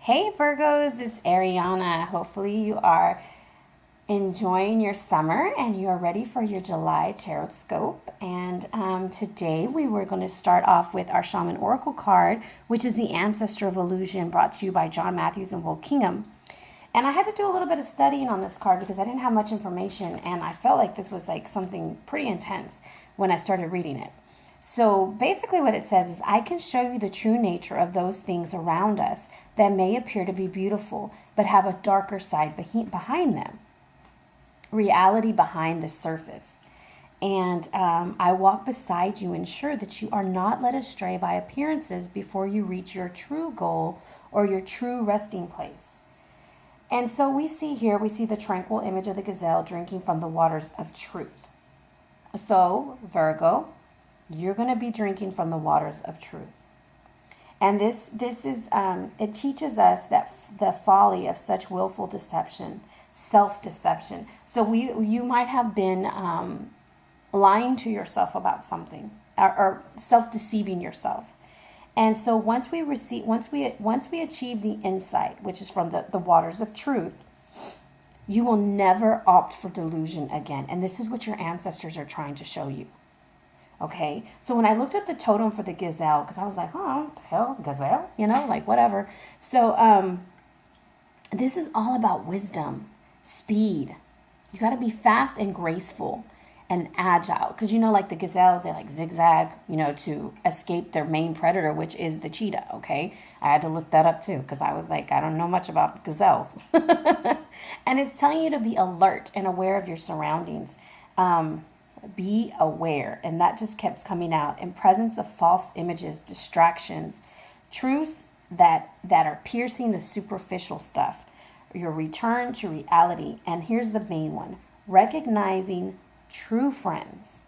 Hey Virgos, it's Ariana. Hopefully you are enjoying your summer and you are ready for your July tarot scope. And today we were going to start off with our Shaman Oracle card, which is the Ancestor of Illusion, brought to you by John Matthews and Will Kingham. And I had to do a little bit of studying on this card because I didn't have much information, and I felt like this was like something pretty intense when I started reading it. So basically what it says is, I can show you the true nature of those things around us that may appear to be beautiful, but have a darker side behind them. Reality behind the surface. And I walk beside you, ensure that you are not led astray by appearances before you reach your true goal or your true resting place. And so we see the tranquil image of the gazelle drinking from the waters of truth. So Virgo, you're going to be drinking from the waters of truth. And this is, it teaches us that the folly of such willful deception, self-deception. So you might have been lying to yourself about something, or self-deceiving yourself. And so once we achieve the insight, which is from the waters of truth, you will never opt for delusion again. And this is what your ancestors are trying to show you. Okay, so when I looked up the totem for the gazelle, because I was like, what the hell, gazelle? Like whatever. So this is all about wisdom, speed. You got to be fast and graceful and agile. Because like the gazelles, they like zigzag, to escape their main predator, which is the cheetah, okay? I had to look that up too, because I was like, I don't know much about gazelles. And it's telling you to be alert and aware of your surroundings. Be aware, and that just kept coming out in presence of false images, distractions, truths that are piercing the superficial stuff. Your return to reality, and here's the main one: recognizing true friends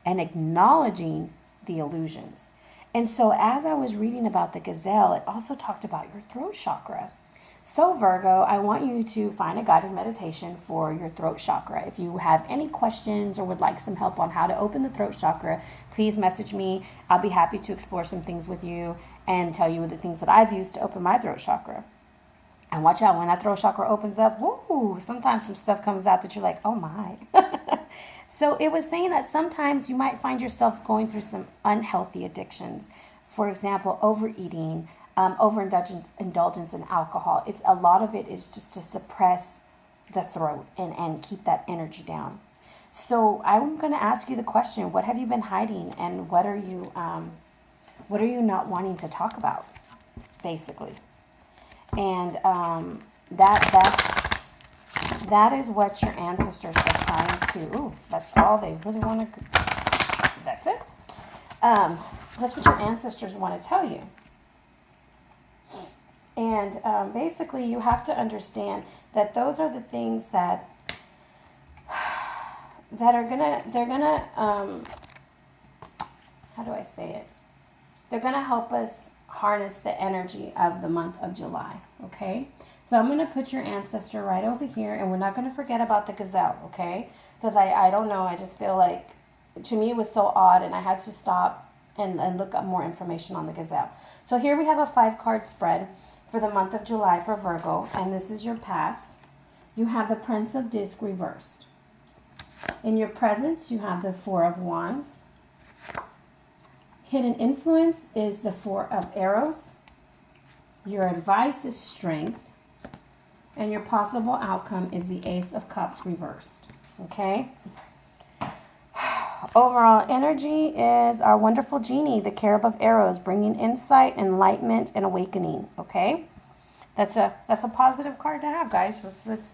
and acknowledging the illusions. And so as I was reading about the gazelle, it also talked about your throat chakra. So Virgo, I want you to find a guided meditation for your throat chakra. If you have any questions or would like some help on how to open the throat chakra, please message me. I'll be happy to explore some things with you and tell you the things that I've used to open my throat chakra. And watch out, when that throat chakra opens up, woo, sometimes some stuff comes out that you're like, oh my. So it was saying that sometimes you might find yourself going through some unhealthy addictions. For example, overeating, overindulgence in alcohol. A lot of it is just to suppress the throat and keep that energy down. So I'm going to ask you the question: what have you been hiding, and what are you not wanting to talk about, basically? And that is what your ancestors are trying to. Ooh, that's all they really want to. That's it. That's what your ancestors want to tell you. And basically, you have to understand that those are the things that are gonna how do I say it? They're gonna help us harness the energy of the month of July. Okay, so I'm gonna put your ancestor right over here, and we're not gonna forget about the gazelle. Okay, because I don't know. I just feel like, to me, it was so odd, and I had to stop and look up more information on the gazelle. So here we have a 5-card spread for the month of July for Virgo, and this is your past. You have the Prince of Disc reversed. In your present, you have the 4 of Wands. Hidden influence is the 4 of Arrows. Your advice is strength. And your possible outcome is the Ace of Cups reversed. Okay? Overall energy is our wonderful genie, the Cherub of Arrows, bringing insight, enlightenment, and awakening. Okay, that's a positive card to have, guys. Let's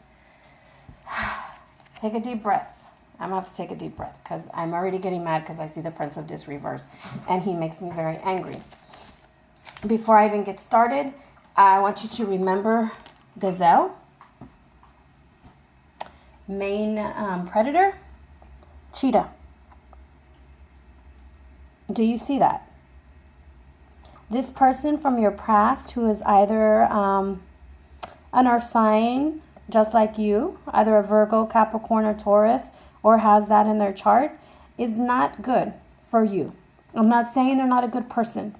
take a deep breath. I'm gonna have to take a deep breath because I'm already getting mad because I see the Prince of Disc reversed, and he makes me very angry. Before I even get started, I want you to remember gazelle, main predator, cheetah. Do you see that? This person from your past, who is either an earth sign, just like you, either a Virgo, Capricorn, or Taurus, or has that in their chart, is not good for you. I'm not saying they're not a good person,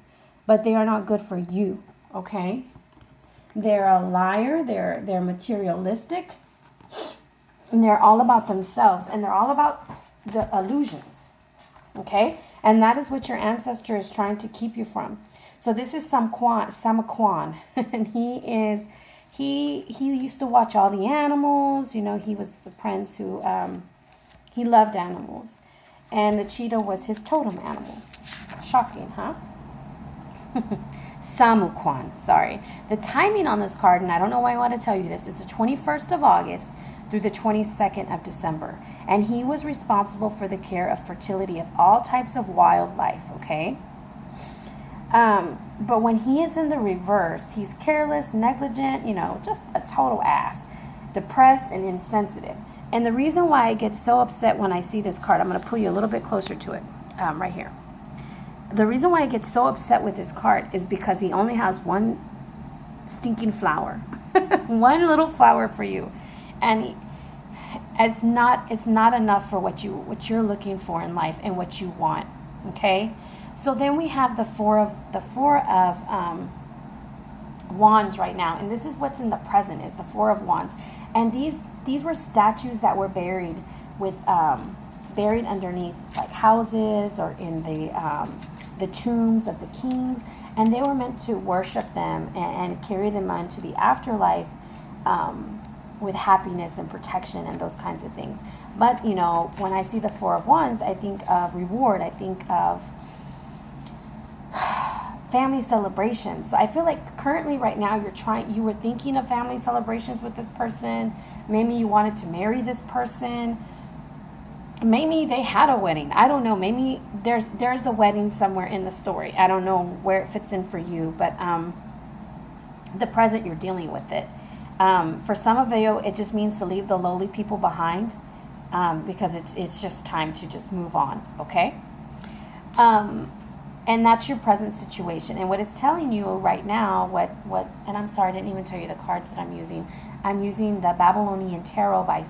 but they are not good for you, okay? They're a liar. They're materialistic. And they're all about themselves. And they're all about the illusions. Okay? And that is what your ancestor is trying to keep you from. So this is Samakwan. And he used to watch all the animals. You know, he was the prince who, he loved animals. And the cheetah was his totem animal. Shocking, huh? Samukwan, sorry. The timing on this card, and I don't know why I want to tell you this, is the 21st of August through the 22nd of December. And he was responsible for the care of fertility of all types of wildlife, okay? But when he is in the reverse, he's careless, negligent, you know, just a total ass, depressed and insensitive. And the reason why I get so upset when I see this card, I'm going to pull you a little bit closer to it, right here. The reason why I get so upset with this card is because he only has one stinking flower. One little flower for you. And it's not enough for what you're looking for in life and what you want. Okay? So then we have the four of wands right now, and this is what's in the present, is the Four of Wands. And these were statues that were buried underneath like houses or in the tombs of the kings, and they were meant to worship them and carry them into the afterlife with happiness and protection and those kinds of things. But you know, when I see the Four of Wands, I think of reward, I think of family celebrations. So I feel like currently right now you were thinking of family celebrations with this person. Maybe you wanted to marry this person. Maybe they had a wedding. I don't know. Maybe there's a wedding somewhere in the story. I don't know where it fits in for you, but the present, you're dealing with it. For some of you, it just means to leave the lowly people behind, because it's just time to just move on. Okay. And that's your present situation. And what it's telling you right now, and I'm sorry, I didn't even tell you the cards that I'm using. I'm using the Babylonian Tarot by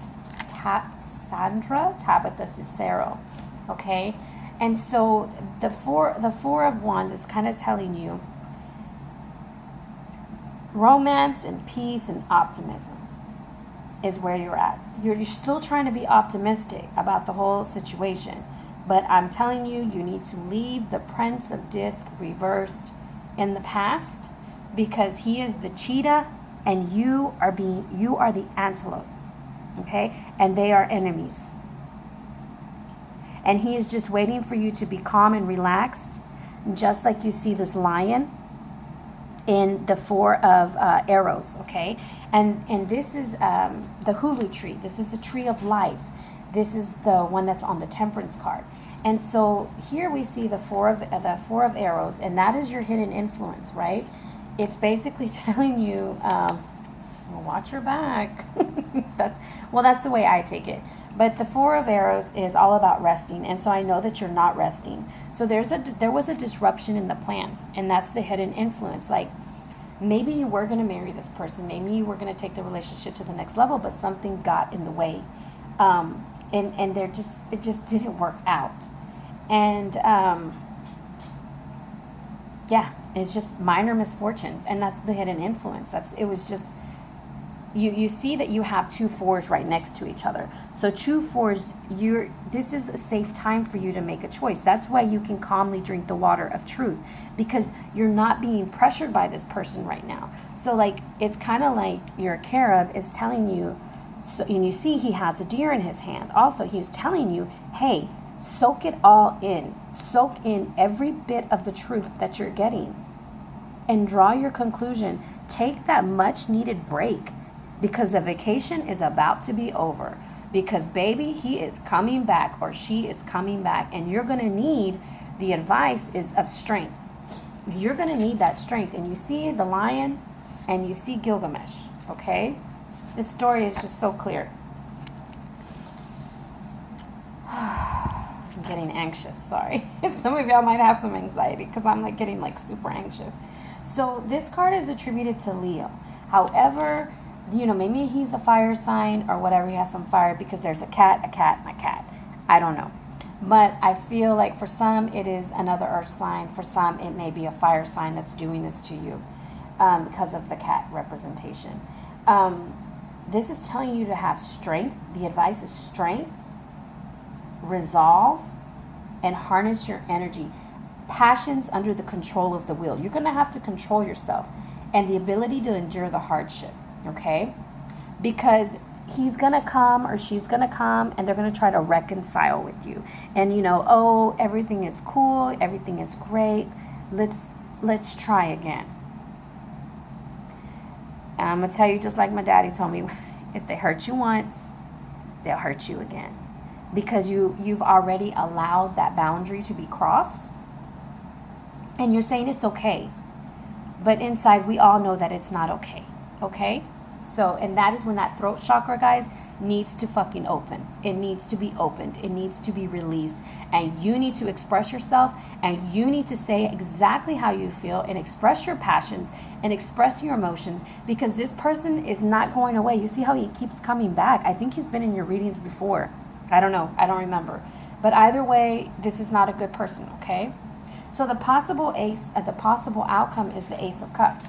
Tabitha Cicero. Okay? And so the four of Wands is kind of telling you romance and peace and optimism is where you're at. You're still trying to be optimistic about the whole situation. But I'm telling you, you need to leave the Prince of Disc reversed in the past, because he is the cheetah and you are the antelope. Okay? And they are enemies. And he is just waiting for you to be calm and relaxed, just like you see this lion in the Four of Arrows. Okay? And this is the hulu tree. This is the tree of life. This is the one that's on the Temperance card. And so here we see the four of Arrows, and that is your hidden influence, right? It's basically telling you, watch your back. That's the way I take it. But the Four of Arrows is all about resting, and so I know that you're not resting. So there was a disruption in the plans, and that's the hidden influence. Like, maybe you were going to marry this person, maybe you were going to take the relationship to the next level, but something got in the way. And it just didn't work out. And it's just minor misfortunes, and that's the hidden influence. It was just you see that you have two fours right next to each other. So two fours, this is a safe time for you to make a choice. That's why you can calmly drink the water of truth, because you're not being pressured by this person right now. So like, it's kind of like your Carib is telling you. So, and you see he has a deer in his hand. Also, he's telling you, hey, soak it all in. Soak in every bit of the truth that you're getting and draw your conclusion. Take that much needed break, because the vacation is about to be over. Because baby, he is coming back, or she is coming back, and you're going to need, the advice is of strength. You're going to need that strength. And you see the lion and you see Gilgamesh, okay? This story is just so clear. I'm getting anxious, sorry. Some of y'all might have some anxiety because I'm like getting like super anxious. So this card is attributed to Leo. However, maybe he's a fire sign or whatever. He has some fire because there's a cat, and a cat. I don't know. But I feel like for some it is another earth sign. For some it may be a fire sign that's doing this to you. because of the cat representation. This is telling you to have strength. The advice is strength, resolve, and harness your energy. Passions under the control of the will. You're going to have to control yourself and the ability to endure the hardship, okay? Because he's going to come or she's going to come and they're going to try to reconcile with you. And, oh, everything is cool. Everything is great. Let's try again. And I'm going to tell you, just like my daddy told me, if they hurt you once, they'll hurt you again. Because you've already allowed that boundary to be crossed. And you're saying it's okay. But inside, we all know that it's not okay. Okay? So, and that is when that throat chakra, guys, needs to fucking open. It needs to be opened. It needs to be released. And you need to express yourself. And you need to say exactly how you feel. And express your passions. And express your emotions. Because this person is not going away. You see how he keeps coming back. I think he's been in your readings before. I don't know. I don't remember. But either way, this is not a good person, okay? So the possible outcome is the Ace of Cups.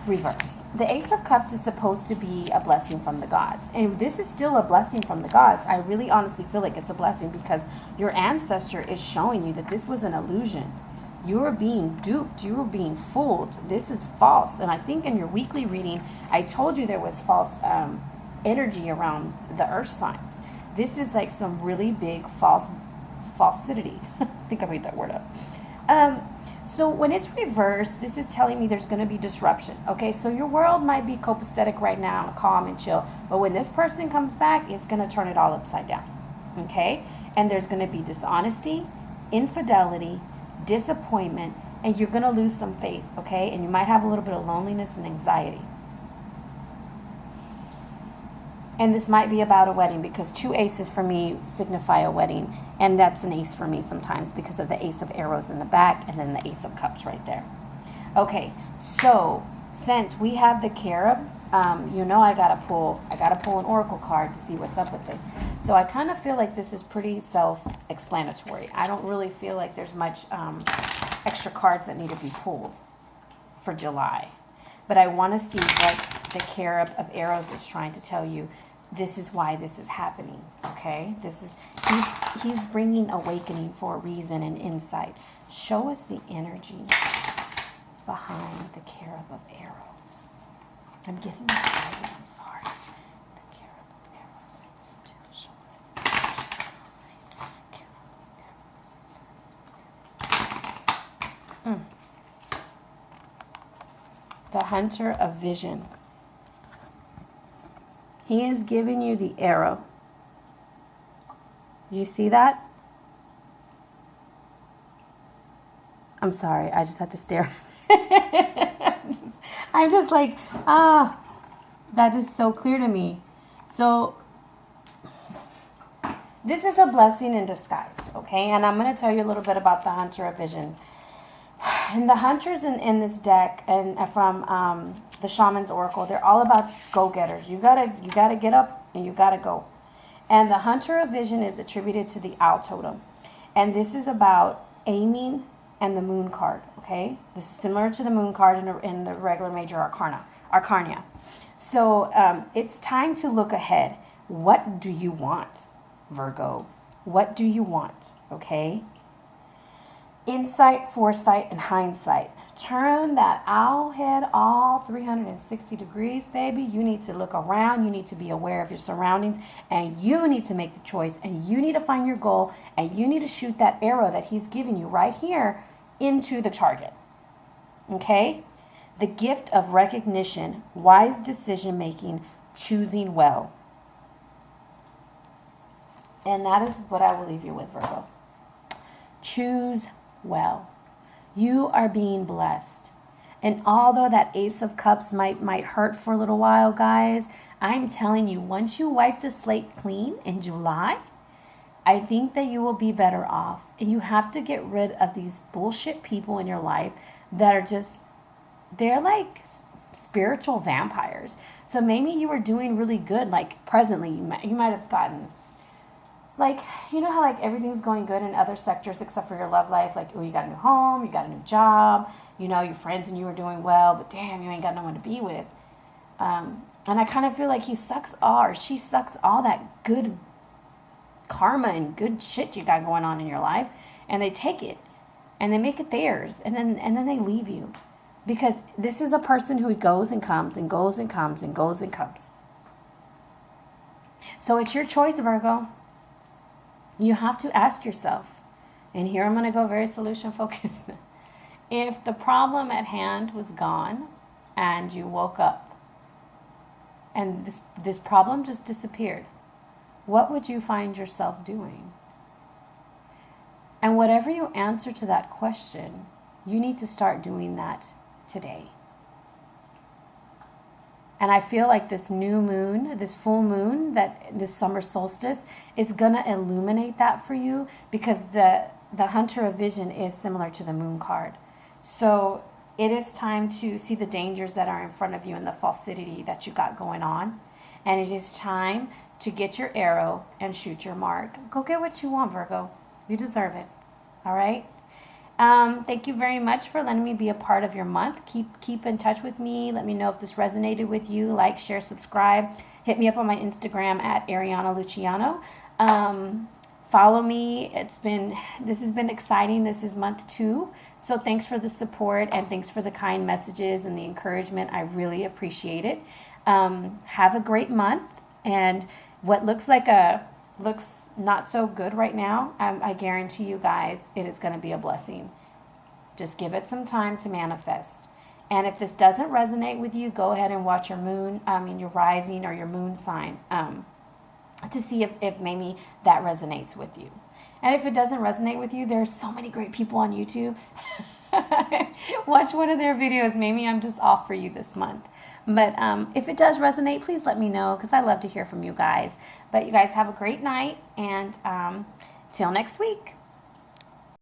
Reversed. The Ace of Cups is supposed to be a blessing from the gods. And this is still a blessing from the gods. I really honestly feel like it's a blessing because your ancestor is showing you that this was an illusion. You were being duped. You were being fooled. This is false. And I think in your weekly reading, I told you there was false energy around the earth signs. This is like some really big falsity. I think I made that word up. So when it's reversed, this is telling me there's going to be disruption. Okay, so your world might be copacetic right now, calm and chill. But when this person comes back, it's going to turn it all upside down. Okay, and there's going to be dishonesty, infidelity, disappointment, and you're going to lose some faith. Okay, and you might have a little bit of loneliness and anxiety. And this might be about a wedding because 2 aces for me signify a wedding. And that's an ace for me sometimes because of the Ace of Arrows in the back and then the Ace of Cups right there. Okay, so since we have the Carib, I gotta pull an oracle card to see what's up with this. So I kind of feel like this is pretty self-explanatory. I don't really feel like there's much extra cards that need to be pulled for July. But I want to see what the Carib of Arrows is trying to tell you. This is why this is happening, okay? He's bringing awakening for a reason and insight. Show us the energy behind the Carib of Arrows. I'm getting excited, I'm sorry. The Carib of Arrows. Show us the energy behind the Carib of Arrows. The Hunter of Vision. He is giving you the arrow. Do you see that? I'm sorry, I just had to stare. I'm just like, that is so clear to me. So, this is a blessing in disguise, okay? And I'm going to tell you a little bit about the Hunter of Vision. And the hunters in this deck and from the Shaman's Oracle, they're all about go-getters. You gotta get up and you gotta go. And the Hunter of Vision is attributed to the Owl Totem. And this is about aiming and the Moon card, okay? This is similar to the Moon card in the regular major arcana. So it's time to look ahead. What do you want, Virgo? What do you want, okay? Insight, foresight, and hindsight. Turn that owl head all 360 degrees, baby. You need to look around. You need to be aware of your surroundings. And you need to make the choice. And you need to find your goal. And you need to shoot that arrow that he's giving you right here into the target. Okay? The gift of recognition, wise decision making, choosing well. And that is what I will leave you with, Virgo. Choose well. You are being blessed. And although that Ace of Cups might hurt for a little while, guys, I'm telling you, once you wipe the slate clean in July, I think that you will be better off. And you have to get rid of these bullshit people in your life that are just, they're like spiritual vampires. So maybe you were doing really good, like presently, you might have gotten like, you know how like everything's going good in other sectors except for your love life? Like, oh, you got a new home, you got a new job, you know, your friends and you are doing well, but damn, you ain't got no one to be with. And I kind of feel like he sucks all, or she sucks all that good karma and good shit you got going on in your life, and they take it and they make it theirs, and then they leave you, because this is a person who goes and comes and goes and comes and goes and comes. So it's your choice, Virgo. You have to ask yourself, and here I'm going to go very solution focused. If the problem at hand was gone and you woke up and this problem just disappeared, what would you find yourself doing? And whatever you answer to that question, you need to start doing that today. And I feel like this new moon, this full moon, that this summer solstice is going to illuminate that for you, because the Hunter of Vision is similar to the moon card. So it is time to see the dangers that are in front of you and the falsity that you got going on. And it is time to get your arrow and shoot your mark. Go get what you want, Virgo. You deserve it. All right? Thank you very much for letting me be a part of your month. Keep in touch with me. Let me know if this resonated with you. Like, share, subscribe. Hit me up on my Instagram at Ariana Luciano. Follow me. This has been exciting. This is month 2. So thanks for the support, and thanks for the kind messages and the encouragement. I really appreciate it. Have a great month. And what looks not so good right now, I guarantee you guys it is going to be a blessing. Just give it some time to manifest. And if this doesn't resonate with you, go ahead and watch your rising or your moon sign to see if maybe that resonates with you. And if it doesn't resonate with you, there's so many great people on YouTube. Watch one of their videos. Maybe I'm just off for you this month. But if it does resonate, please let me know, because I love to hear from you guys. But you guys have a great night, and till next week.